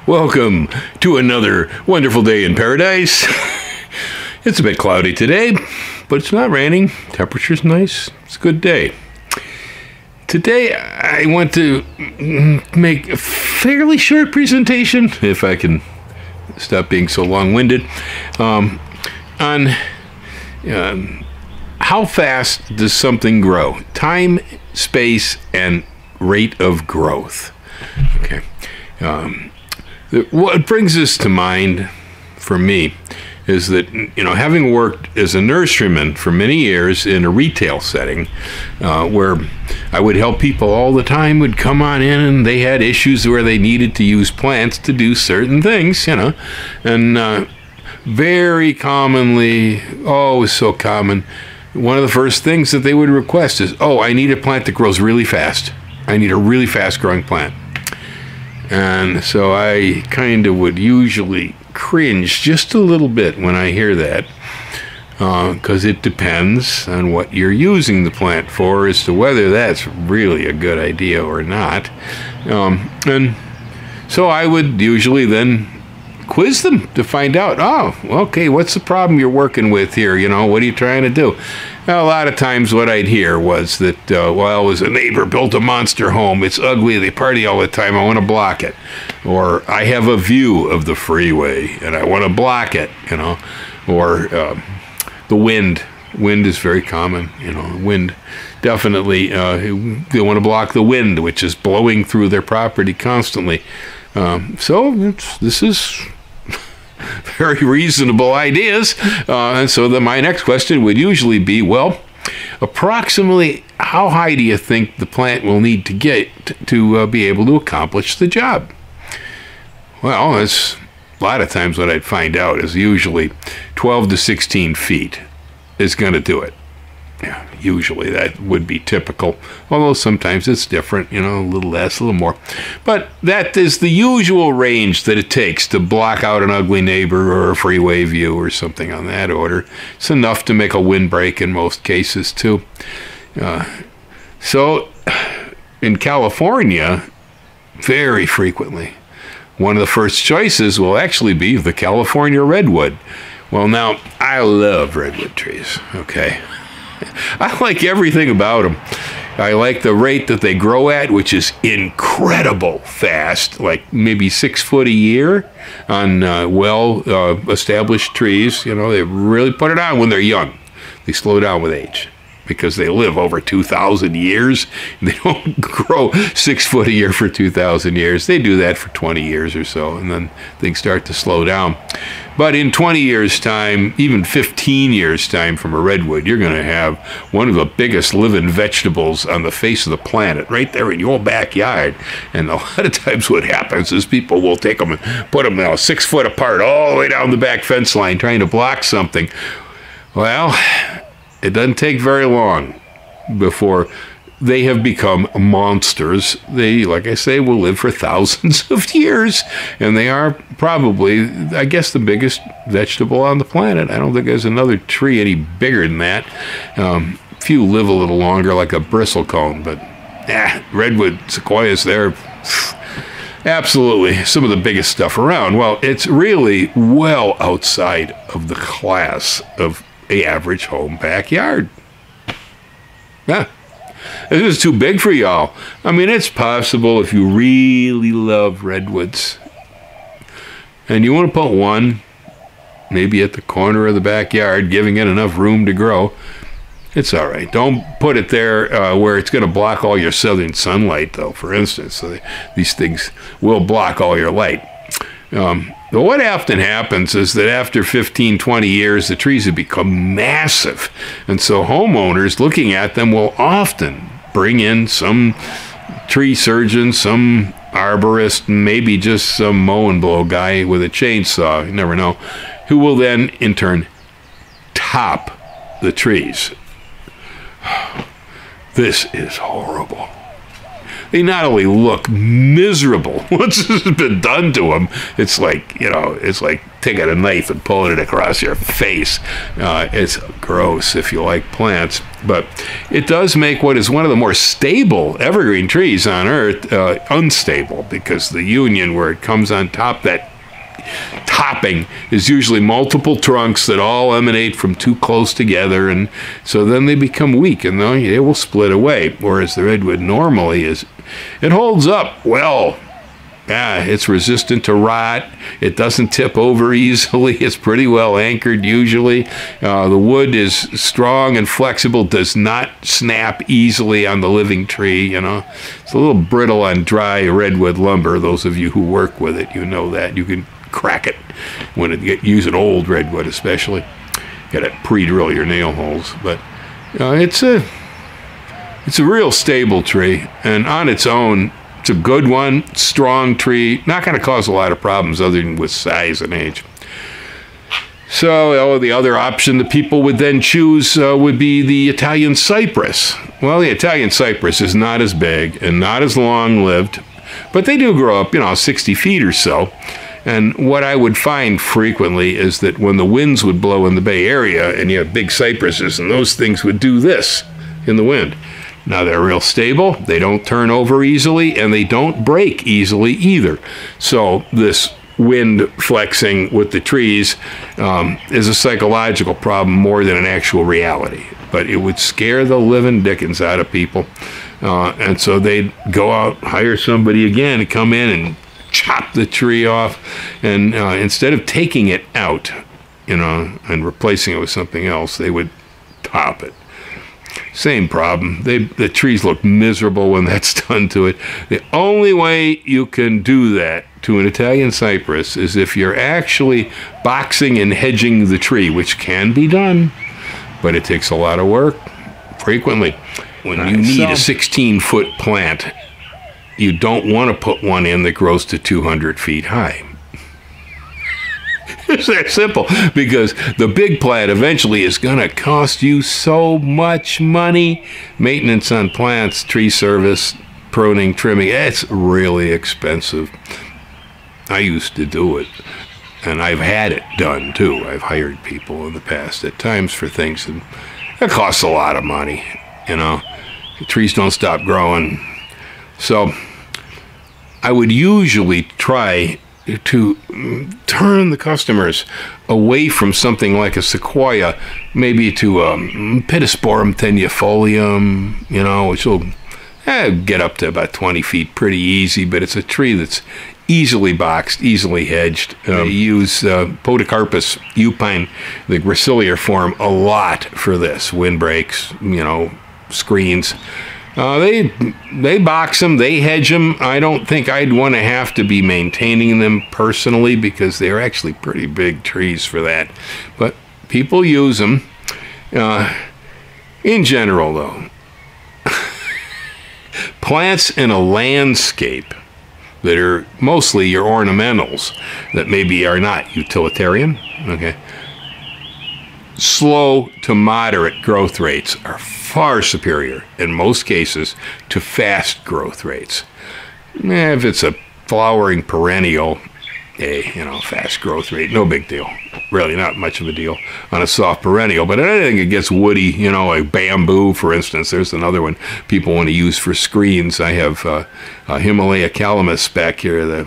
Welcome to another wonderful day in paradise. It's a bit cloudy today, but it's not raining. Temperature's nice. It's a good day. Today, I want to make a fairly short presentation, if I can stop being so long-winded, on how fast does something grow? Time, space, and rate of growth. Okay. What brings this to mind for me is that, having worked as a nurseryman for many years in a retail setting, where I would help people all the time, would come on in and they had issues where they needed to use plants to do certain things, and very commonly, it was so common, one of the first things that they would request is, I need a plant that grows really fast. I need a really fast growing plant. And so I kind of would usually cringe just a little bit when I hear that, because it depends on what you're using the plant for as to whether that's really a good idea or not. And so I would usually then quiz them to find out, okay, what's the problem you're working with here? What are you trying to do? Now, a lot of times what I'd hear was that, a neighbor built a monster home. It's ugly. They party all the time. I want to block it. Or I have a view of the freeway and I want to block it, Or the wind. Wind is very common, Wind. Definitely, they want to block the wind, which is blowing through their property constantly. This is very reasonable ideas. And so my next question would usually be, approximately how high do you think the plant will need to get to be able to accomplish the job? Well, that's a lot of times what I'd find out is usually 12 to 16 feet is going to do it. Yeah, usually that would be typical, although sometimes it's different, a little less, a little more. But that is the usual range that it takes to block out an ugly neighbor or a freeway view or something on that order. It's enough to make a windbreak in most cases, too. So in California, very frequently, one of the first choices will actually be the California Redwood. Well, now, I love redwood trees, okay? I like everything about them. I like the rate that they grow at, which is incredible fast, like maybe 6 foot a year on well-established trees. They really put it on when they're young. They slow down with age because they live over 2,000 years. They don't grow 6 foot a year for 2,000 years. They do that for 20 years or so, and then things start to slow down. But in 20 years' time, even 15 years' time from a redwood, you're going to have one of the biggest living vegetables on the face of the planet right there in your backyard. And a lot of times what happens is people will take them and put them 6 foot apart all the way down the back fence line trying to block something. Well, it doesn't take very long before they have become monsters. They, like I say, will live for thousands of years, and they are probably, I guess, the biggest vegetable on the planet. I don't think there's another tree any bigger than that. Few live a little longer, like a bristlecone, but redwood, sequoias, they're absolutely some of the biggest stuff around. Well, it's really well outside of the class of an average home backyard. This is too big for y'all. I mean, it's possible if you really love redwoods and you want to put one maybe at the corner of the backyard, giving it enough room to grow, it's all right. Don't put it there where it's going to block all your southern sunlight, though, for instance. So these things will block all your light. But what often happens is that after 15, 20 years, the trees have become massive. And so homeowners looking at them will often bring in some tree surgeon, some arborist, maybe just some mow and blow guy with a chainsaw, you never know, who will then, in turn, top the trees. This is horrible. they not only look miserable, once this has been done to them, it's like, you know, it's like taking a knife and pulling it across your face. It's gross if you like plants, but it does make what is one of the more stable evergreen trees on Earth unstable, because the union where it comes on top, that topping is usually multiple trunks that all emanate from too close together, and so then they become weak and they will split away, whereas the redwood normally is, it holds up well. Yeah, it's resistant to rot. It doesn't tip over easily. It's pretty well anchored usually. The wood is strong and flexible, does not snap easily on the living tree, you know. It's a little brittle on dry redwood lumber. Those of you who work with it, you know that. You can crack it when it use an old redwood especially. Got to pre-drill your nail holes. But it's a real stable tree, and on its own, it's a good one, strong tree, not going to cause a lot of problems other than with size and age. So the other option that people would then choose would be the Italian cypress. Well, the Italian cypress is not as big and not as long-lived, but they do grow up, you know, 60 feet or so. And what I would find frequently is that when the winds would blow in the Bay Area and you have big cypresses, and those things would do this in the wind. Now, they're real stable, they don't turn over easily, and they don't break easily either. So this wind flexing with the trees is a psychological problem more than an actual reality. But it would scare the living dickens out of people. And so they'd go out, hire somebody again to come in and chop the tree off. And instead of taking it out, you know, and replacing it with something else, they would top it. Same problem. The trees look miserable when that's done to it. The only way you can do that to an Italian cypress is if you're actually boxing and hedging the tree, which can be done, but it takes a lot of work frequently. When you need a 16-foot plant, you don't want to put one in that grows to 200 feet high. It's that simple, because the big plant eventually is going to cost you so much money. Maintenance on plants, tree service, pruning, trimming, it's really expensive. I used to do it, and I've had it done too. I've hired people in the past at times for things, and it costs a lot of money, you know. The trees don't stop growing. So I would usually try to turn the customers away from something like a sequoia, maybe to Pittosporum tenuifolium, you know, which will get up to about 20 feet pretty easy, but it's a tree that's easily boxed, easily hedged. They use Podocarpus upine, the graciliar form, a lot for this. Windbreaks, you know, screens. They box them, they hedge them. I don't think I'd want to have to be maintaining them personally, because they're actually pretty big trees for that. But people use them. In general, though, plants in a landscape that are mostly your ornamentals, that maybe are not utilitarian, okay, slow to moderate growth rates are far superior in most cases to fast growth rates. If it's a flowering perennial, you know, fast growth rate, no big deal. Really not much of a deal on a soft perennial. But anything that gets woody, you know, like bamboo, for instance, there's another one people want to use for screens. I have Himalaya Calamus back here, the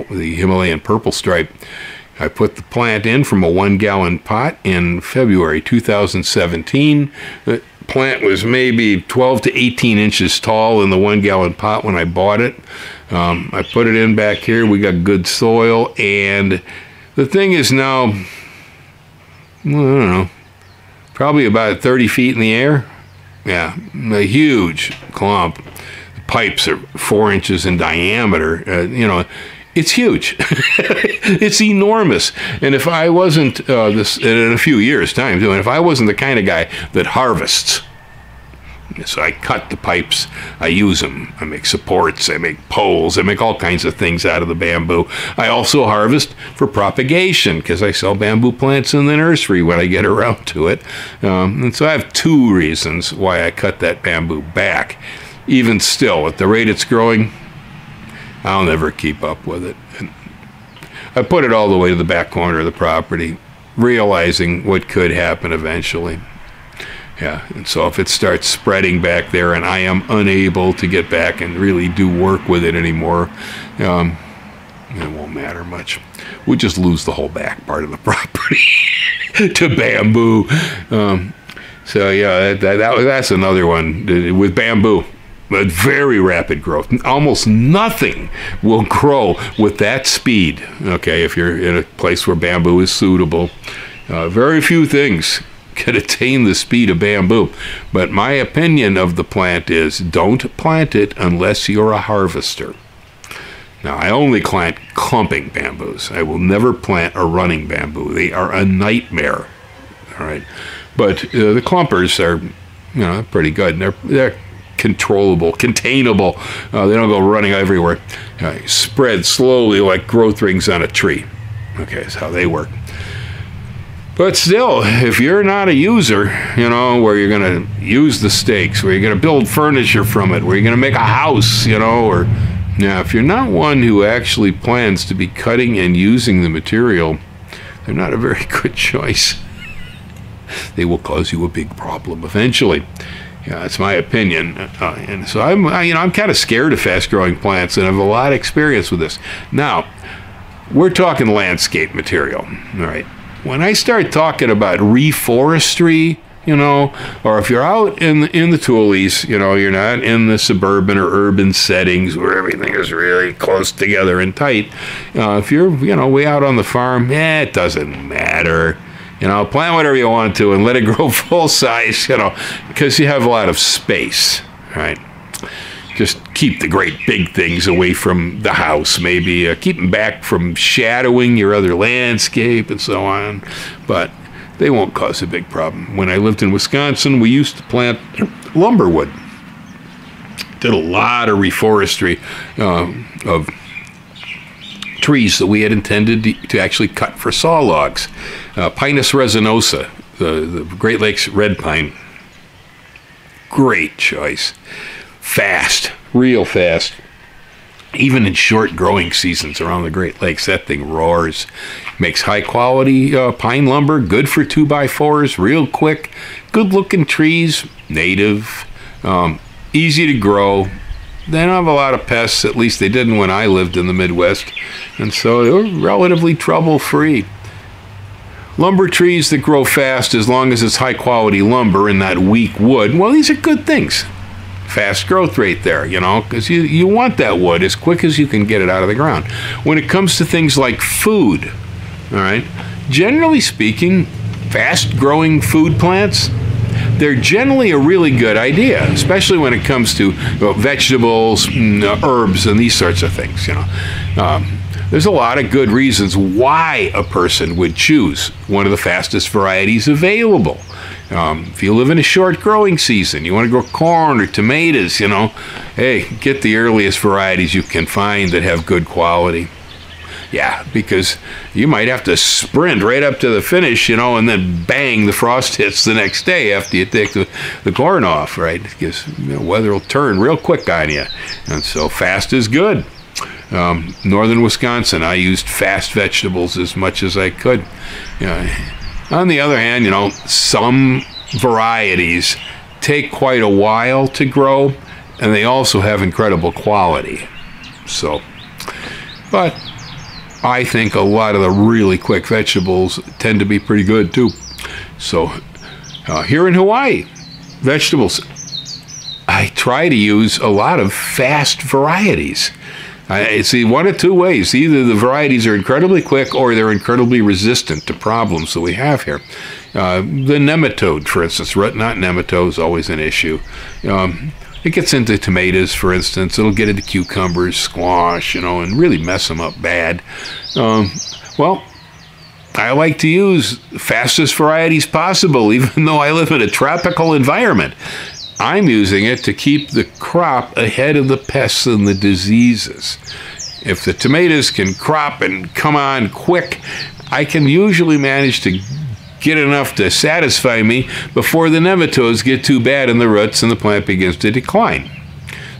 Himalayan purple stripe. I put the plant in from a 1-gallon pot in February 2017. The plant was maybe 12 to 18 inches tall in the 1-gallon pot when I bought it. I put it in back here. We got good soil, and the thing is now, well, I don't know, probably about 30 feet in the air. Yeah, a huge clump. The pipes are 4 inches in diameter. You know, it's huge. It's enormous. And if I wasn't in a few years' time too, and if I wasn't the kind of guy that harvests, so I cut the pipes, I use them, I make supports, I make poles, I make all kinds of things out of the bamboo. I also harvest for propagation, because I sell bamboo plants in the nursery when I get around to it. And so I have two reasons why I cut that bamboo back. even still, at the rate it's growing, I'll never keep up with it. And I put it all the way to the back corner of the property, realizing what could happen eventually. Yeah, and so if it starts spreading back there and I am unable to get back and really do work with it anymore, it won't matter much. We'll just lose the whole back part of the property to bamboo. So yeah, that's another one with bamboo. But very rapid growth. Almost nothing will grow with that speed. Okay, if you're in a place where bamboo is suitable, very few things can attain the speed of bamboo. But my opinion of the plant is don't plant it unless you're a harvester. Now, I only plant clumping bamboos. I will never plant a running bamboo. They are a nightmare. All right, but the clumpers are, pretty good. And they're controllable, containable. They don't go running everywhere. Spread slowly like growth rings on a tree. Okay, that's how they work. But still, if you're not a user, where you're going to use the stakes, where you're going to build furniture from it, where you're going to make a house, if you're not one who actually plans to be cutting and using the material, they're not a very good choice. They will cause you a big problem eventually. Yeah, that's my opinion. And so I'm kind of scared of fast-growing plants, and I have a lot of experience with this. Now, we're talking landscape material, all right? When I start talking about reforestry, or if you're out in the Tules, you're not in the suburban or urban settings where everything is really close together and tight. If you're, way out on the farm, it doesn't matter. Plant whatever you want to and let it grow full size, because you have a lot of space, right? Just keep the great big things away from the house, maybe. Keep them back from shadowing your other landscape and so on. But they won't cause a big problem. When I lived in Wisconsin, we used to plant lumberwood. Did a lot of reforestry of trees that we had intended to actually cut for saw logs. Pinus resinosa, the Great Lakes red pine. Great choice. Fast, real fast. Even in short growing seasons around the Great Lakes, that thing roars. Makes high quality pine lumber, good for 2x4s, real quick, good looking trees, native, easy to grow. They don't have a lot of pests, at least they didn't when I lived in the Midwest, and so they were relatively trouble-free. Lumber trees that grow fast as long as it's high quality lumber and not weak wood, well, these are good things. Fast growth rate there, because you want that wood as quick as you can get it out of the ground. When it comes to things like food, all right, generally speaking, fast-growing food plants, they're generally a really good idea, especially when it comes to vegetables, herbs, and these sorts of things, There's a lot of good reasons why a person would choose one of the fastest varieties available. If you live in a short growing season, you want to grow corn or tomatoes, hey, get the earliest varieties you can find that have good quality. Yeah, because you might have to sprint right up to the finish, and then bang, the frost hits the next day after you take the corn off, right? Because weather will turn real quick on you. And so fast is good. Northern Wisconsin, I used fast vegetables as much as I could. On the other hand, some varieties take quite a while to grow, and they also have incredible quality. So, but I think a lot of the really quick vegetables tend to be pretty good too. So, here in Hawaii, vegetables, I try to use a lot of fast varieties. I see one of two ways. Either the varieties are incredibly quick or they're incredibly resistant to problems that we have here. The nematode, for instance, not nematode is always an issue. It gets into tomatoes, for instance. It'll get into cucumbers, squash, and really mess them up bad. Well, I like to use the fastest varieties possible, even though I live in a tropical environment. I'm using it to keep the crop ahead of the pests and the diseases. If the tomatoes can crop and come on quick, I can usually manage to get enough to satisfy me before the nematodes get too bad in the roots and the plant begins to decline.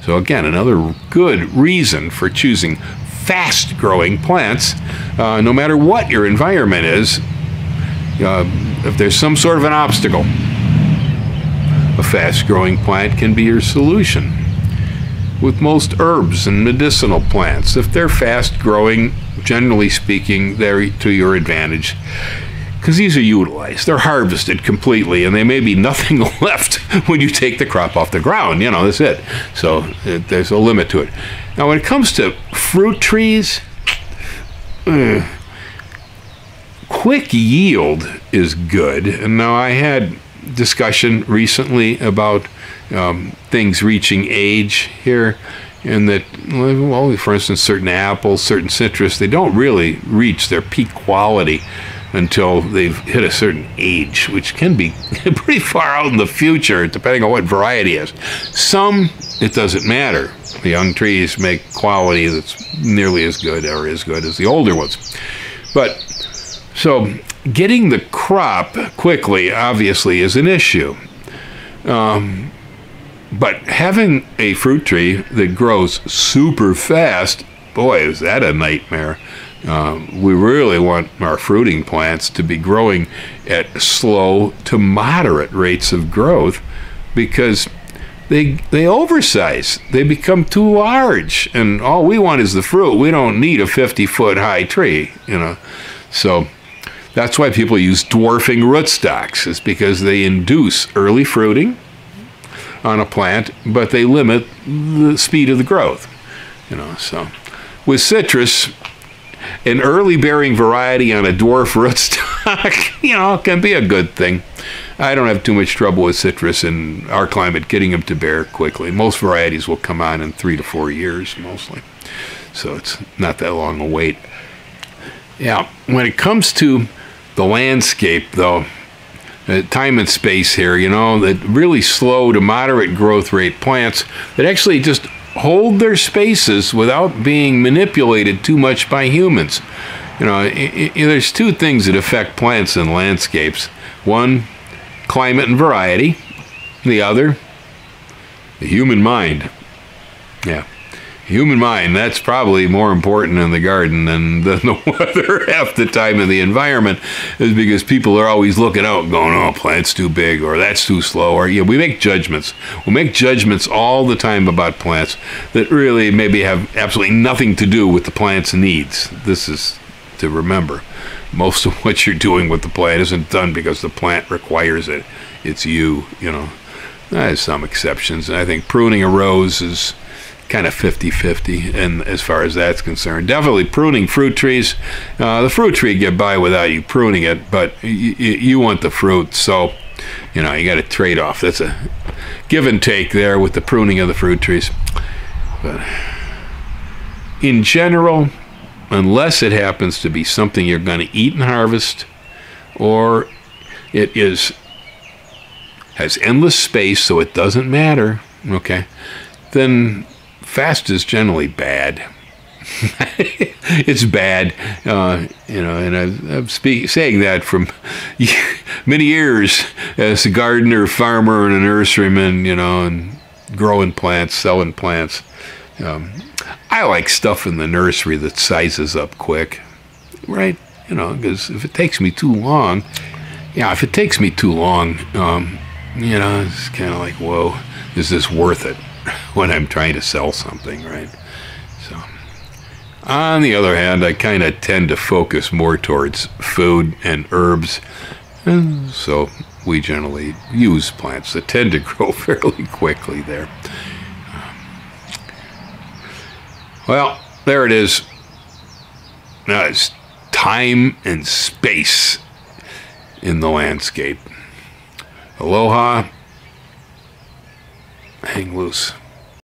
So again, another good reason for choosing fast-growing plants, no matter what your environment is. If there's some sort of an obstacle, a fast-growing plant can be your solution. With most herbs and medicinal plants, if they're fast-growing, generally speaking, they're to your advantage, because these are utilized. They're harvested completely, and there may be nothing left when you take the crop off the ground. You know, that's it. So there's a limit to it. Now, when it comes to fruit trees, quick yield is good. And now I had discussion recently about things reaching age here, and that, well, for instance, certain apples, certain citrus, they don't really reach their peak quality until they've hit a certain age, which can be pretty far out in the future, depending on what variety it is. Some, it doesn't matter. The young trees make quality that's nearly as good or as good as the older ones. But, so, getting the crop quickly, obviously, is an issue. But having a fruit tree that grows super fast, boy, is that a nightmare. We really want our fruiting plants to be growing at slow to moderate rates of growth, because they oversize. They become too large, and all we want is the fruit. We don't need a 50-foot high tree, you know. So that's why people use dwarfing rootstocks, is because they induce early fruiting on a plant, but they limit the speed of the growth, you know. So with citrus, an early bearing variety on a dwarf rootstock, you know, can be a good thing. I don't have too much trouble with citrus in our climate getting them to bear quickly. Most varieties will come on in 3 to 4 years mostly, so it's not that long a wait. Yeah, when it comes to the landscape, though, time and space here, you know, that really slow to moderate growth rate plants that actually just hold their spaces without being manipulated too much by humans. You know, there's two things that affect plants and landscapes. One, climate and variety. The other, the human mind. Yeah. Human mind, that's probably more important in the garden than the weather half the time in the environment, is because people are always looking out going, oh, plant's too big, or that's too slow, or, you know, we make judgments. We make judgments all the time about plants that really maybe have absolutely nothing to do with the plant's needs. This is to remember. Most of what you're doing with the plant isn't done because the plant requires it. It's you know. There's some exceptions. I think pruning a rose is kind of 50-50, and as far as that's concerned, definitely pruning fruit trees. The fruit tree get by without you pruning it, but you want the fruit, so you know you got a trade-off. That's a give and take there with the pruning of the fruit trees. But in general, unless it happens to be something you're going to eat and harvest, or it has endless space, so it doesn't matter, okay, then fast is generally bad. It's bad, you know, and I'm saying that from many years as a gardener, farmer, and a nurseryman, you know, and growing plants, selling plants. I like stuff in the nursery that sizes up quick, right? You know, because if it takes me too long, you know, it's kind of like, whoa, is this worth it? When I'm trying to sell something, right? So, on the other hand, I kind of tend to focus more towards food and herbs, and so we generally use plants that tend to grow fairly quickly there. Well, there it is. Now it's time and space in the landscape. Aloha. Hang loose.